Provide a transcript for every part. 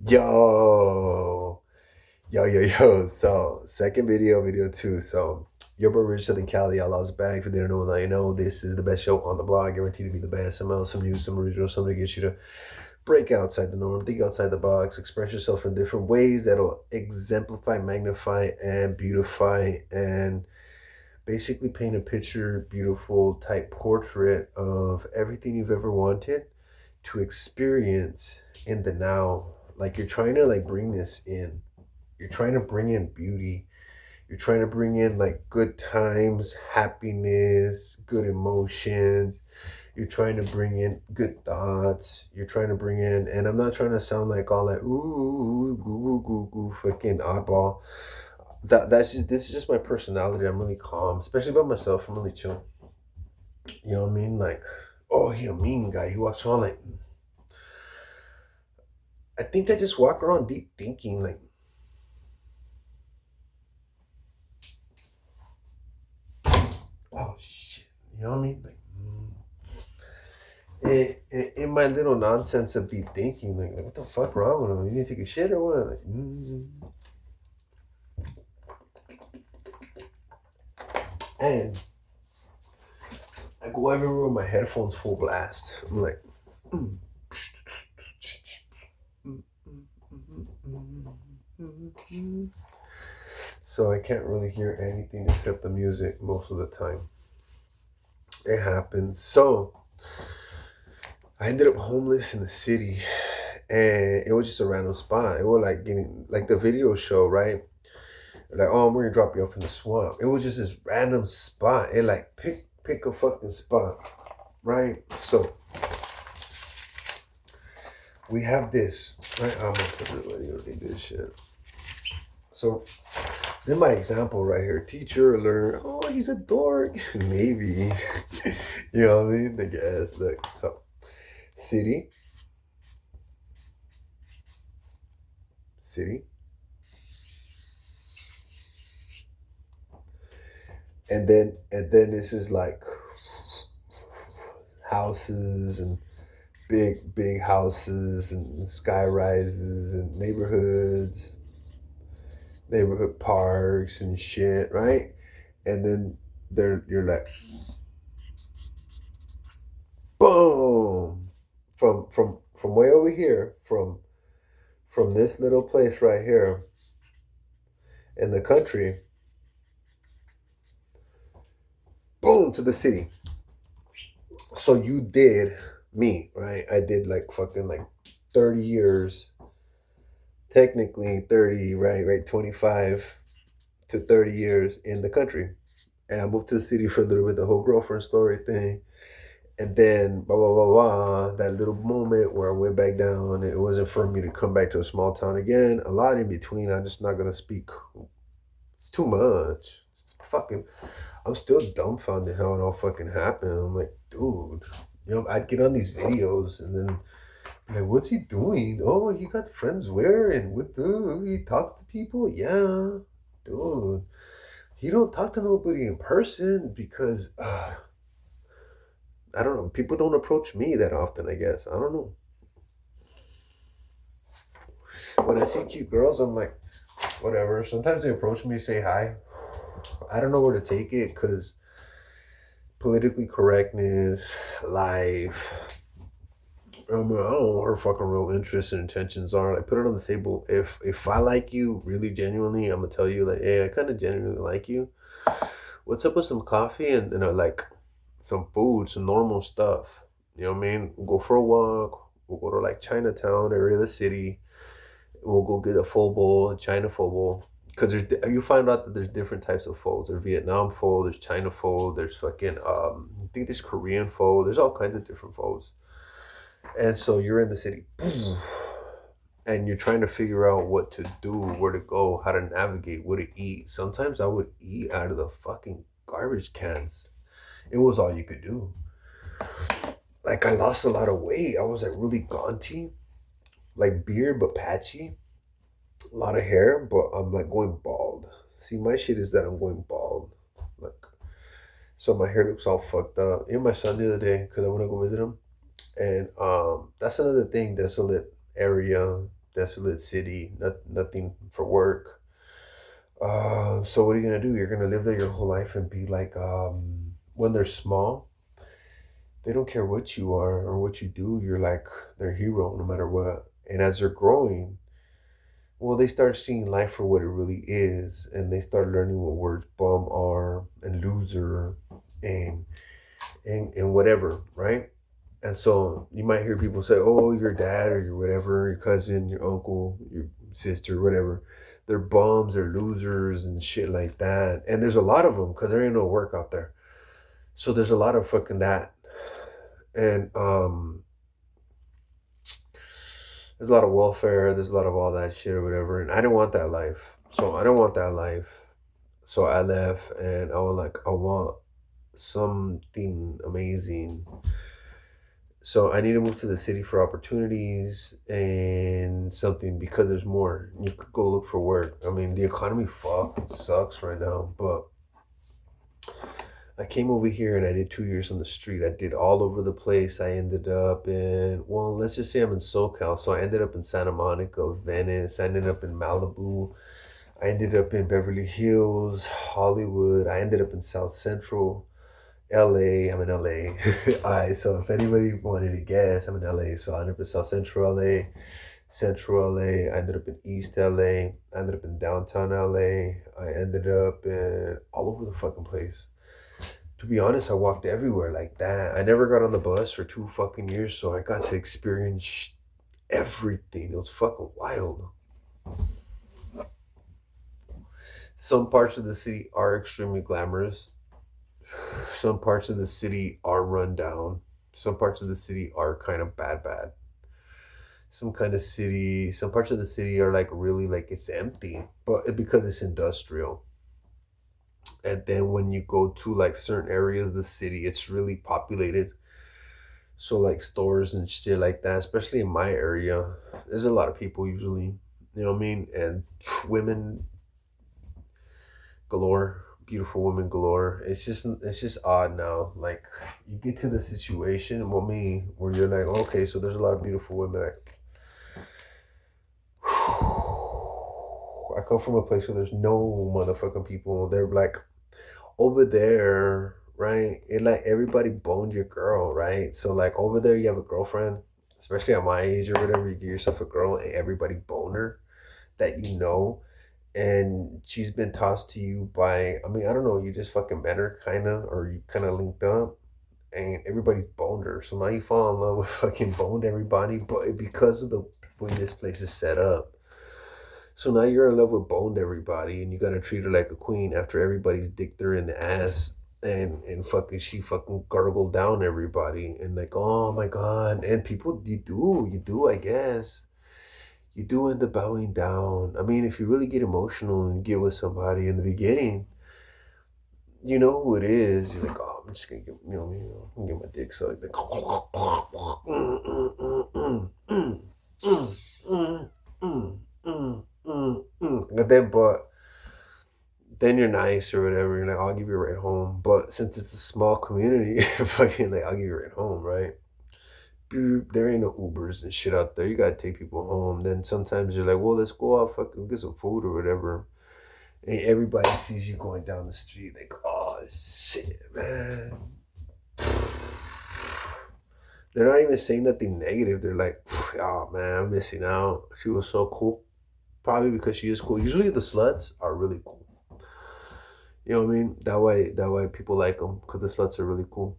Yo, yo. So, second video two. So, your boy Rich Southern Cali, I lost bag. If you didn't know, now you know. This is the best show on the blog, guaranteed to be the best. Some else, some news, some original, something to get you to break outside the norm, think outside the box, express yourself in different ways that'll exemplify, magnify, and beautify, and basically paint a picture, beautiful type portrait of everything you've ever wanted to experience in the now. Like you're trying to like bring this in. You're trying to bring in beauty. You're trying to bring in like good times, happiness, good emotions. You're trying to bring in good thoughts. You're trying to bring in, and I'm not trying to sound like all that ooh, goo, fucking oddball. That's just this is just my personality. I'm really calm, especially by myself. I'm really chill. You know what I mean? Like, oh, he a mean guy. He walks around like I think I just walk around deep thinking like, oh shit. You know what I mean? Like, in my little nonsense of deep thinking, like what the fuck wrong with him? You need to take a shit or what? Like, and I go everywhere with my headphones full blast. I'm like, so I can't really hear anything except the music most of the time. It happens. So I ended up homeless in the city, and it was just a random spot. It was like getting like the video show, right? Like, oh, I'm gonna drop you off in the swamp. It was just this random spot. It like pick a fucking spot, right? So we have this, right? I'm gonna put it like, you don't need this shit. So then my example right here, teacher alert. Oh, he's a dork. Maybe. You know what I mean? I guess. Look, so city, city, and then this is like houses and big houses and sky rises and neighborhood parks and shit, right? And then there you're like, boom, from way over here, from this little place right here in the country, boom, to the city. So you did me, right? I did like fucking like 30 years, technically 30, right, 25 to 30 years in the country. And I moved to the city for a little bit, the whole girlfriend story thing. And then, blah, blah, blah, blah, that little moment where I went back down, it wasn't for me to come back to a small town again. A lot in between. I'm just not going to speak. It's too much. Fucking, I'm still dumbfounded how it all fucking happened. I'm like, dude, I'd get on these videos and then be like, what's he doing? Oh, he got friends where and what do he talks to people? Yeah, dude. He don't talk to nobody in person because I don't know. People don't approach me that often, I guess. I don't know. When I see cute girls, I'm like, whatever. Sometimes they approach me, say hi. I don't know where to take it because politically correctness, life. I don't know what her fucking real interests and intentions are. Like, put it on the table. If I like you really genuinely, I'm gonna tell you like, hey, I kind of genuinely like you. What's up with some coffee and like some food, some normal stuff. You know what I mean? We'll go for a walk. We'll go to like Chinatown area of the city. We'll go get a pho bowl, a China pho bowl. Because you find out that there's different types of pho. There's Vietnam pho, there's China pho, there's fucking I think there's Korean pho. There's all kinds of different phos. And so you're in the city, and you're trying to figure out what to do, where to go, how to navigate, what to eat. Sometimes I would eat out of the fucking garbage cans. It was all you could do. Like I lost a lot of weight. I was like really gaunty, like beard but patchy, a lot of hair, but I'm like going bald. See, my shit is that I'm going bald. Like, so my hair looks all fucked up. Even my son the other day, because I want to go visit him, and that's another thing, desolate area. desolate city, nothing for work. So what are you gonna do? You're gonna live there your whole life and be like, when they're small, they don't care what you are or what you do. You're like their hero no matter what. And as they're growing, well, they start seeing life for what it really is, and they start learning what words bum are and loser and and whatever, right? And so you might hear people say, "Oh, your dad or your whatever, your cousin, your uncle, your sister, whatever, they're bums, they're losers and shit like that." And there's a lot of them because there ain't no work out there. So there's a lot of fucking that, and there's a lot of welfare. There's a lot of all that shit or whatever. And I didn't want that life. So I don't want that life. So I left, and I was like, I want something amazing. So I need to move to the city for opportunities and something because there's more. You could go look for work. I mean, the economy fucking sucks right now, but I came over here and I did 2 years on the street. I did all over the place. I ended up in, well, let's just say I'm in SoCal. So I ended up in Santa Monica, Venice. I ended up in Malibu. I ended up in Beverly Hills, Hollywood. I ended up in South Central. LA, I'm in LA. Alright, so if anybody wanted to guess, I'm in LA. So I ended up in South Central LA, Central LA. I ended up in East LA. I ended up in downtown LA. I ended up in all over the fucking place. To be honest, I walked everywhere like that. I never got on the bus for 2 fucking years, so I got to experience everything. It was fucking wild. Some parts of the city are extremely glamorous. Some parts of the city are run down. Some parts of the city are kind of bad. Some parts of the city are like really like it's empty, but because it's industrial. And then when you go to like certain areas of the city, it's really populated. So like stores and shit like that, especially in my area, there's a lot of people usually. You know what I mean? And women galore, beautiful women galore. It's just odd now. Like you get to the situation, well, me, where you're like, okay, so there's a lot of beautiful women. I come from a place where there's no motherfucking people. They're like over there, right? It like everybody boned your girl, right? So like over there, you have a girlfriend, especially at my age or whatever. You get yourself a girl, and everybody bone her that you know, and she's been tossed to you by, I mean, I don't know, you just fucking met her kind of, or you kind of linked up, and everybody boned her. So now you fall in love with fucking boned everybody, but because of the way this place is set up. So now you're in love with boned everybody, and you gotta treat her like a queen after everybody's dicked her in the ass, and fucking she fucking gargled down everybody, and like, oh my god, and people, you do, I guess you do end up bowing down. I mean, if you really get emotional and get with somebody in the beginning, you know who it is. You're like, oh, I'm just gonna get, I'm gonna get my dick sucked. Like, and then you're nice or whatever. You're like, I'll give you a ride home. But since it's a small community, fucking like, I'll give you a ride home, right? There ain't no Ubers and shit out there. You gotta take people home. Then sometimes you're like, well, let's go out, fucking get some food or whatever. And everybody sees you going down the street, like, oh shit, man. They're not even saying nothing negative. They're like, oh man, I'm missing out. She was so cool. Probably because she is cool. Usually the sluts are really cool. You know what I mean? That way people like them because the sluts are really cool.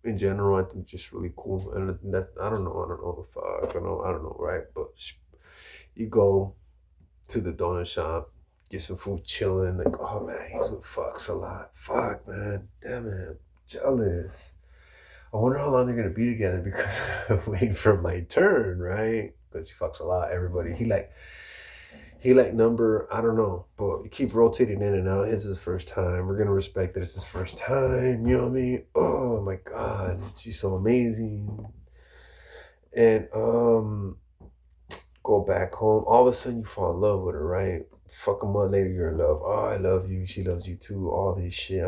In general, I think just really cool. And that I don't know if I don't know, right? But you go to the donut shop, get some food, chilling. Like, oh man, he fucks a lot. Fuck, man, damn it, I'm jealous. I wonder how long they're gonna be together because I'm waiting for my turn, right? Because he fucks a lot. Everybody, he like number, I don't know, but you keep rotating in and out. It's his first time. We're gonna respect that it's his first time. You know what I mean? Oh my god, she's so amazing. And go back home. All of a sudden, you fall in love with her, right? Fuck a month later, you're in love. Oh, I love you. She loves you too. All this shit.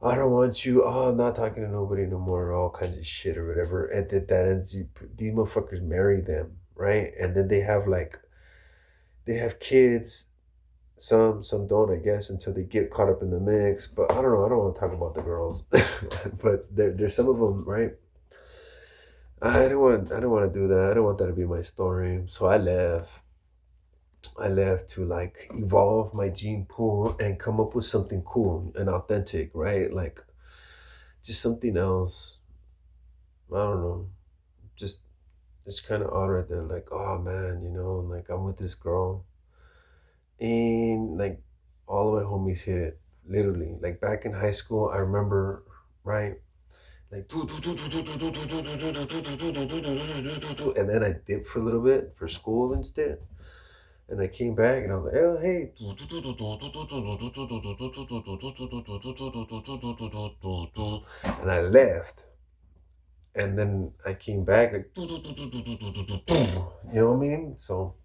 I don't want you. Oh, I'm not talking to nobody no more. All kinds of shit or whatever. And that ends you. These motherfuckers marry them, right? And then they have kids. Some don't, I guess, until they get caught up in the mix. But I don't know. I don't want to talk about the girls, but there's some of them, right? I don't want to do that. I don't want that to be my story. So I left. I left to like evolve my gene pool and come up with something cool and authentic, right? Like just something else. I don't know. Just it's kind of odd right there. Like, oh man, like I'm with this girl, and like all of my homies hit it. Literally, like back in high school, I remember, right? Like, and then I dipped for a little bit for school instead. And I came back and I was like, oh, hey. And I left. And then I came back like, you know what I mean? So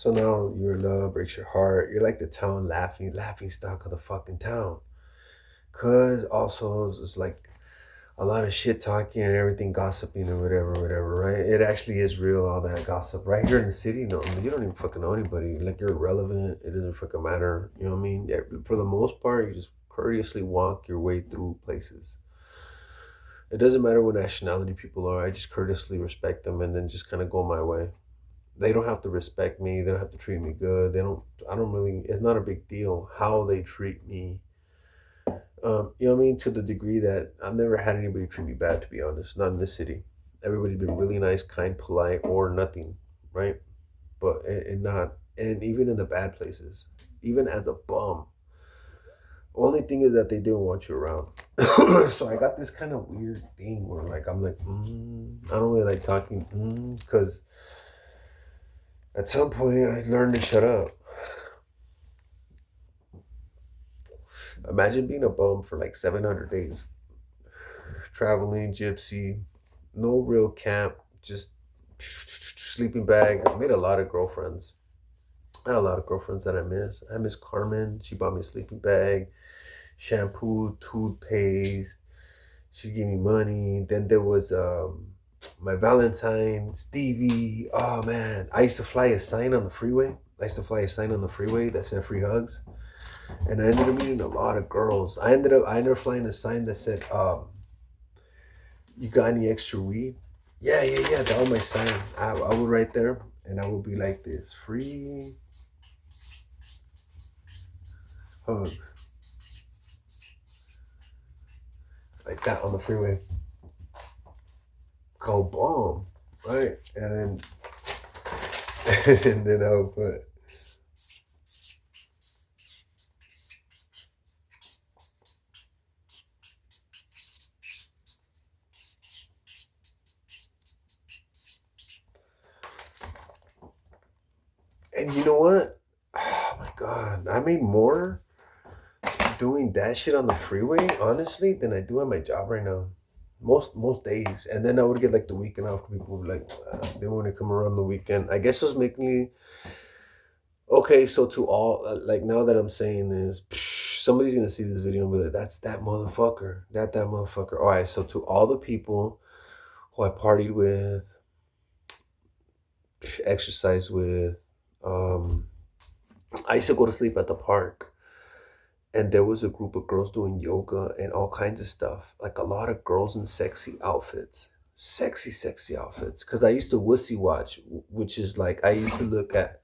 now you're in love, breaks your heart. You're like the town laughing stock of the fucking town. Cause also it's like a lot of shit talking and everything, gossiping and whatever, right? It actually is real, all that gossip. Right here in the city, no, you don't even fucking know anybody. Like, you're irrelevant. It doesn't fucking matter. You know what I mean? Yeah, for the most part, you just courteously walk your way through places. It doesn't matter what nationality people are. I just courteously respect them and then just kind of go my way. They don't have to respect me. They don't have to treat me good. I don't really, it's not a big deal how they treat me. You know what I mean? To the degree that I've never had anybody treat me bad, to be honest. Not in this city. Everybody's been really nice, kind, polite, or nothing, right? But and not, and even in the bad places, even as a bum. Only thing is that they didn't want you around. So I got this kind of weird thing where like I'm like, I don't really like talking, because at some point I learned to shut up. Imagine being a bum for like 700 days, traveling, gypsy, no real camp, just sleeping bag. I made a lot of girlfriends. I had a lot of girlfriends that I miss. I miss Carmen. She bought me a sleeping bag, shampoo, toothpaste. She gave me money. Then there was my Valentine, Stevie. Oh man, I used to fly a sign on the freeway. That said free hugs. And I ended up meeting a lot of girls. I ended up flying a sign that said, "You got any extra weed?" Yeah. That was my sign. I would write there, and I would be like this: free hugs, like that on the freeway. Called bomb, right? And then and then I would put. And you know what? Oh my god, I made more doing that shit on the freeway, honestly, than I do at my job right now. Most days, and then I would get like the weekend off. People would like they want to come around the weekend. I guess it was making me okay. So to all, like now that I'm saying this, somebody's gonna see this video and be like, "That's that motherfucker. That motherfucker." All right. So to all the people who I partied with, exercised with, I used to go to sleep at the park. And there was a group of girls doing yoga and all kinds of stuff. Like a lot of girls in sexy outfits. Sexy outfits. Because I used to wussy watch, which is like, I used to look at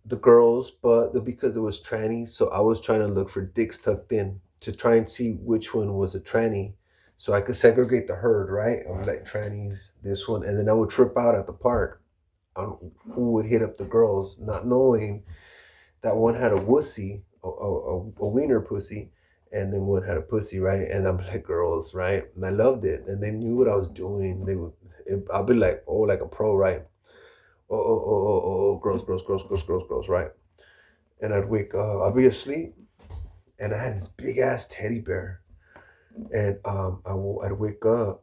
the girls, but because it was trannies, so I was trying to look for dicks tucked in to try and see which one was a tranny. So I could segregate the herd, right? I would like trannies, this one, and then I would trip out at the park on who would hit up the girls, not knowing that one had a wussy, a wiener pussy, and then one had a pussy, right? And I'm like, girls, right? And I loved it, and they knew what I was doing. I'll be like, oh, like a pro, right? Girls, right? And I'd wake up, I'd be asleep, and I had this big ass teddy bear, and I'd wake up,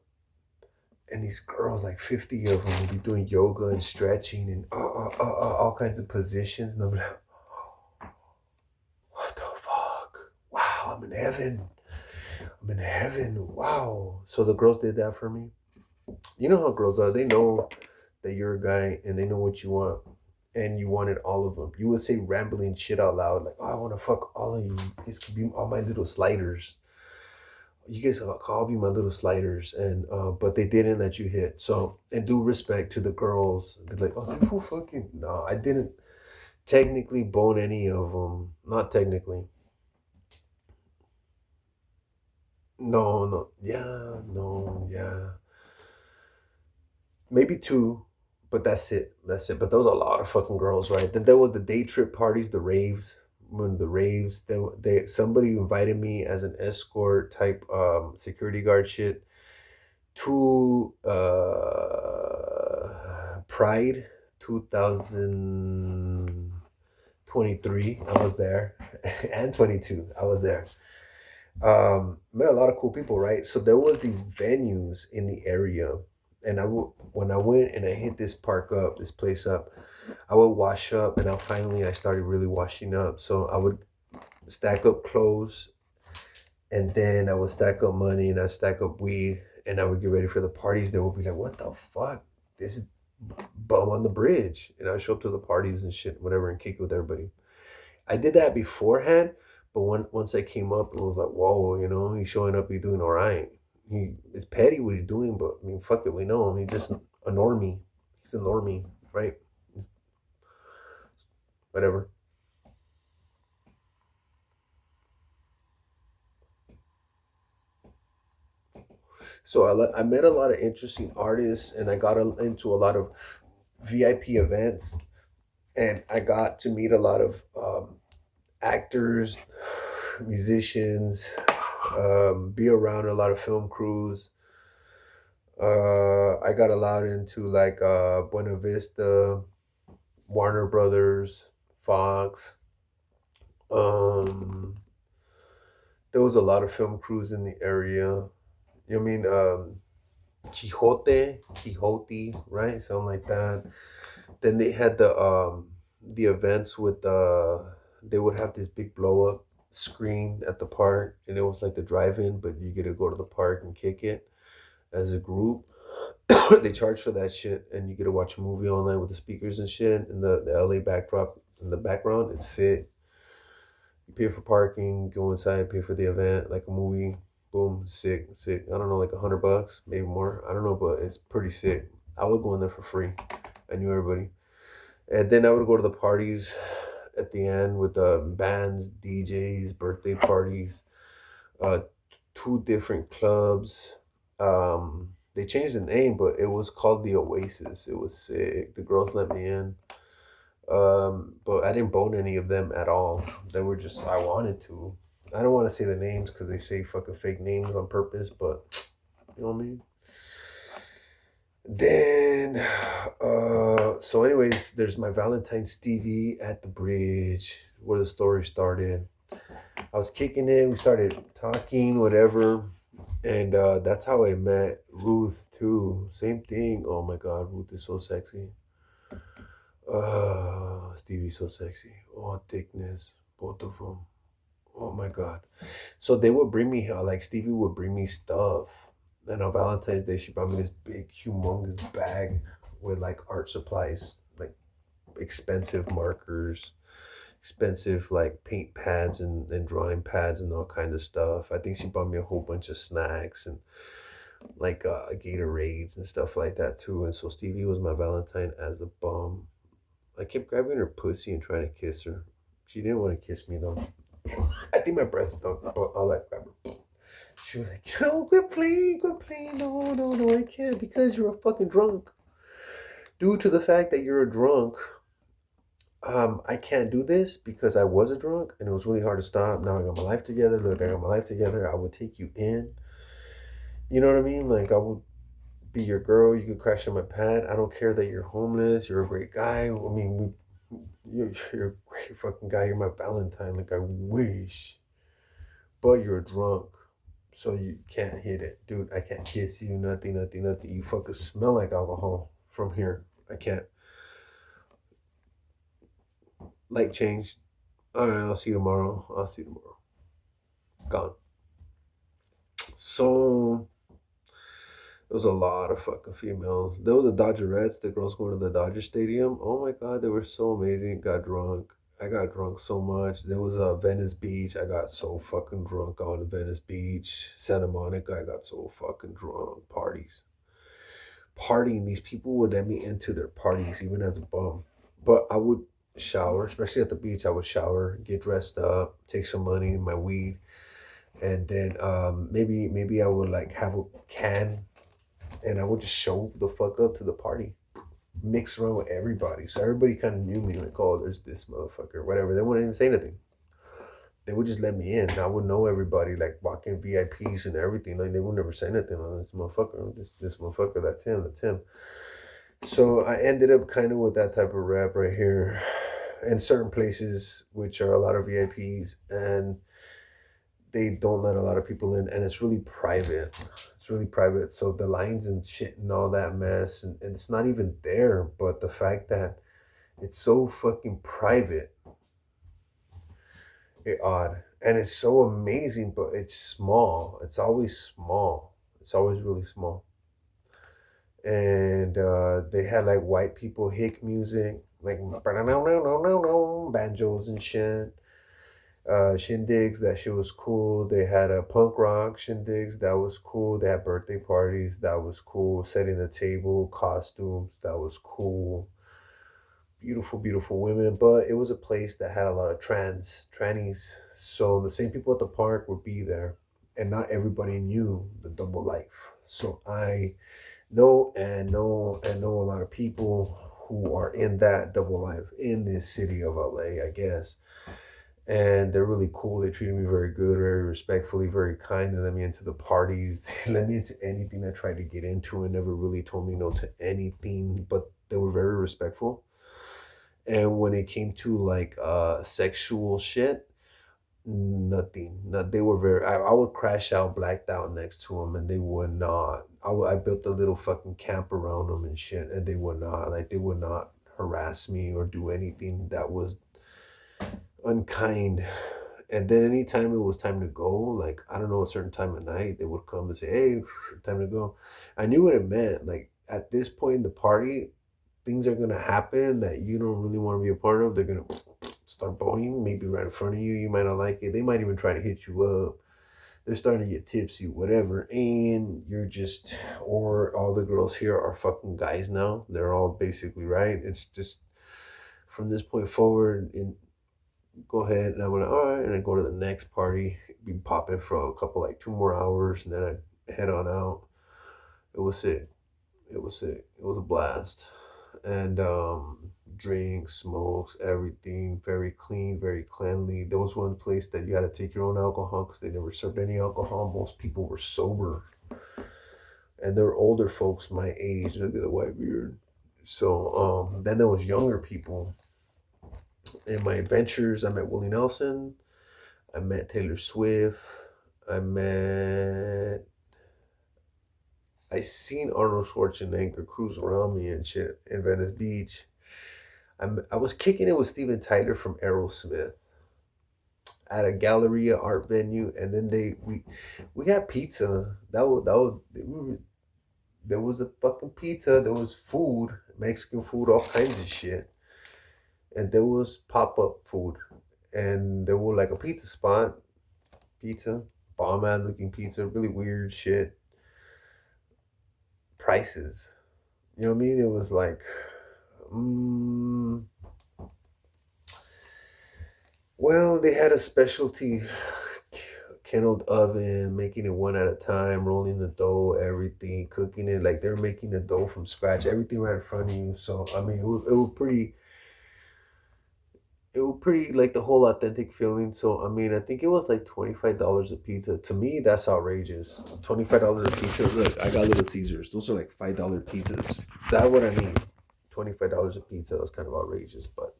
and these girls, like 50 of them, would be doing yoga and stretching and all kinds of positions, and I'm like, what the fuck? Wow, I'm in heaven. I'm in heaven. Wow. So the girls did that for me. You know how girls are. They know that you're a guy and they know what you want. And you wanted all of them. You would say rambling shit out loud, like, "Oh, I want to fuck all of you. You guys could be all my little sliders. You guys could all be my little sliders." And but they didn't let you hit. So, and due respect to the girls, be like, "Oh, that fool fucking no, I didn't technically bone any of them. Not technically. No, no, yeah, no, yeah, maybe two, but that's it. That's it. But those are a lot of fucking girls, right? Then there was the day trip parties, the raves. When the raves, they somebody invited me as an escort type security guard shit to Pride 2023. I was there, and 22. I was there. Met a lot of cool people, right? So there was these venues in the area, and when I went and I hit this park up, this place up, I would wash up, and I started really washing up. So I would stack up clothes, and then I would stack up money, and I stack up weed, and I would get ready for the parties. They would be like, "What the fuck? This is bum on the bridge," and I show up to the parties and shit, whatever, and kick it with everybody. I did that beforehand, but once I came up, it was like, whoa, he's showing up, he's doing all right. It's petty what he's doing, but I mean, fuck it, we know him. He's just a normie. He's a normie, right? Whatever. So I met a lot of interesting artists, and I got into a lot of VIP events, and I got to meet a lot of actors, musicians, be around a lot of film crews. I got allowed into like Buena Vista, Warner Brothers, Fox. Um, there was a lot of film crews in the area. You know what I mean? Quixote, right? Something like that. Then they had the events with they would have this big blow up screen at the park, and it was like the drive in, but you get to go to the park and kick it as a group. They charge for that shit, and you get to watch a movie all night with the speakers and shit, and the LA backdrop in the background. It's sick. You pay for parking, go inside, pay for the event, like a movie. Boom, sick, sick. I don't know, like $100, maybe more. I don't know, but it's pretty sick. I would go in there for free. I knew everybody, and then I would go to the parties at the end with the bands, DJs, birthday parties. Uh, two different clubs. They changed the name, but it was called the Oasis. It was sick. The girls let me in. But I didn't bone any of them at all. They were just I wanted to. I don't want to say the names because they say fucking fake names on purpose, but you know what I mean. Then, so anyways, there's my Valentine Stevie at the bridge where the story started. I was kicking it. We started talking, whatever. And that's how I met Ruth too. Same thing. Oh my God, Ruth is so sexy. Stevie's so sexy. Oh, thickness, both of them. Oh my God. So they would bring me like Stevie would bring me stuff. And on Valentine's Day, she brought me this big, humongous bag with like art supplies, like expensive markers, expensive like paint pads and drawing pads and all kind of stuff. I think she bought me a whole bunch of snacks and like Gatorades and stuff like that too. And so Stevie was my Valentine as a bum. I kept grabbing her pussy and trying to kiss her. She didn't want to kiss me though. I think my breath stunk, but I'll like grab her. She was like, "No, quit playing, no, no, no, I can't because you're a fucking drunk." Due to the fact that you're a drunk, I can't do this because I was a drunk and it was really hard to stop. Now I got my life together. Look, I got my life together. I would take you in. You know what I mean? Like I would be your girl. You could crash on my pad. I don't care that you're homeless. You're a great guy. I mean, you're a great fucking guy. You're my Valentine. Like I wish, but you're a drunk, so you can't hit it, dude. I can't kiss you. Nothing, nothing, nothing. You fucking smell like alcohol from here. I can't. Light change. All right, I'll see you tomorrow. I'll see you tomorrow. Gone. So there was a lot of fucking females. There was the Dodgerettes, the girls going to the Dodger Stadium. Oh my god, they were so amazing. Got drunk. I got drunk so much. There was Venice Beach. I got so fucking drunk on Venice Beach. Santa Monica, I got so fucking drunk. Parties. Partying. These people would let me into their parties, even as a bum. But I would shower, especially at the beach. I would shower, get dressed up, take some money, my weed, and then maybe I would like have a can, and I would just show the fuck up to the party, mix around with everybody. So everybody kind of knew me, like, oh, there's this motherfucker, whatever. They wouldn't even say anything. They would just let me in. I would know everybody, like walking VIPs and everything. Like they would never say anything on this motherfucker. This motherfucker, that's him, that's him. So I ended up kind of with that type of rap right here, in certain places, which are a lot of VIPs, and they don't let a lot of people in, and it's really private. It's really private. So the lines and shit and all that mess, and it's not even there. But the fact that it's so fucking private, it odd, and it's so amazing. But it's small. It's always small. It's always really small. And they had like white people hick music, like banjos and shit. Shindigs, that shit was cool. They had a punk rock shindigs, that was cool. They had birthday parties, that was cool. Setting the table, costumes, that was cool. Beautiful, beautiful women. But it was a place that had a lot of trannies. So the same people at the park would be there, and not everybody knew the double life. So I know a lot of people who are in that double life in this city of LA, I guess. And they're really cool. They treated me very good, very respectfully, very kind. They let me into the parties. They let me into anything I tried to get into, and never really told me no to anything. But they were very respectful. And when it came to like sexual shit, nothing. Not, they were very. I would crash out, blacked out next to them, and they would not. I built a little fucking camp around them and shit, and they would not. Like they would not harass me or do anything that was unkind. And then anytime it was time to go, like I don't know, a certain time of night, they would come and say, "Hey, time to go." I knew what it meant. Like at this point in the party, things are gonna happen that you don't really want to be a part of. They're gonna start boning, maybe right in front of you. You might not like it. They might even try to hit you up. They're starting to get tipsy, whatever, and you're just, or all the girls here are fucking guys now. They're all basically right. It's just from this point forward, in go ahead, and I went, all right, and I go to the next party, be popping for a couple, like 2 more hours, and then I head on out. It was sick. It was sick. It was a blast. And drinks, smokes, everything very clean, very cleanly. There was one place that you had to take your own alcohol because they never served any alcohol. Most people were sober, and they were older folks my age. Look at the white beard. So then there was younger people. In my adventures, I met Willie Nelson. I met Taylor Swift. I met. I seen Arnold Schwarzenegger cruise around me and shit in Venice Beach. I was kicking it with Steven Tyler from Aerosmith at a Galleria art venue, and then we got pizza. There was a fucking pizza. There was food, Mexican food, all kinds of shit, and there was pop up food, and there was like a pizza spot, pizza, bomb ass looking pizza, really weird shit, prices. You know what I mean? It was like, well, they had a specialty kenneled oven, making it one at a time, rolling the dough, everything, cooking it like they're making the dough from scratch, everything right in front of you. So I mean, it was pretty like the whole authentic feeling. So I mean, I think it was like $25 a pizza. To me, that's outrageous. $25 a pizza. Look, I got Little Caesars. Those are like $5 pizzas. That's what I mean. $25 a pizza was kind of outrageous, but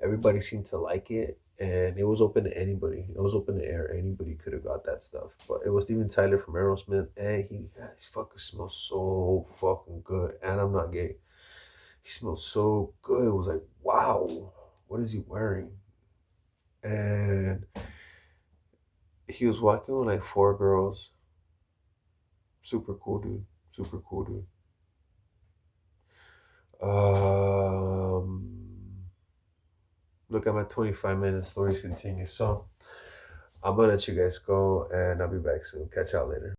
everybody seemed to like it, and it was open to anybody. It was open to air. Anybody could have got that stuff. But it was Steven Tyler from Aerosmith, and he fucking smells so fucking good. And I'm not gay. He smells so good. It was like, wow, what is he wearing? And he was walking with like four girls, Super cool dude. Super cool dude. Um, Look, I'm at 25 minutes. Stories continue. So I'm gonna let you guys go, and I'll be back soon. Catch y'all later.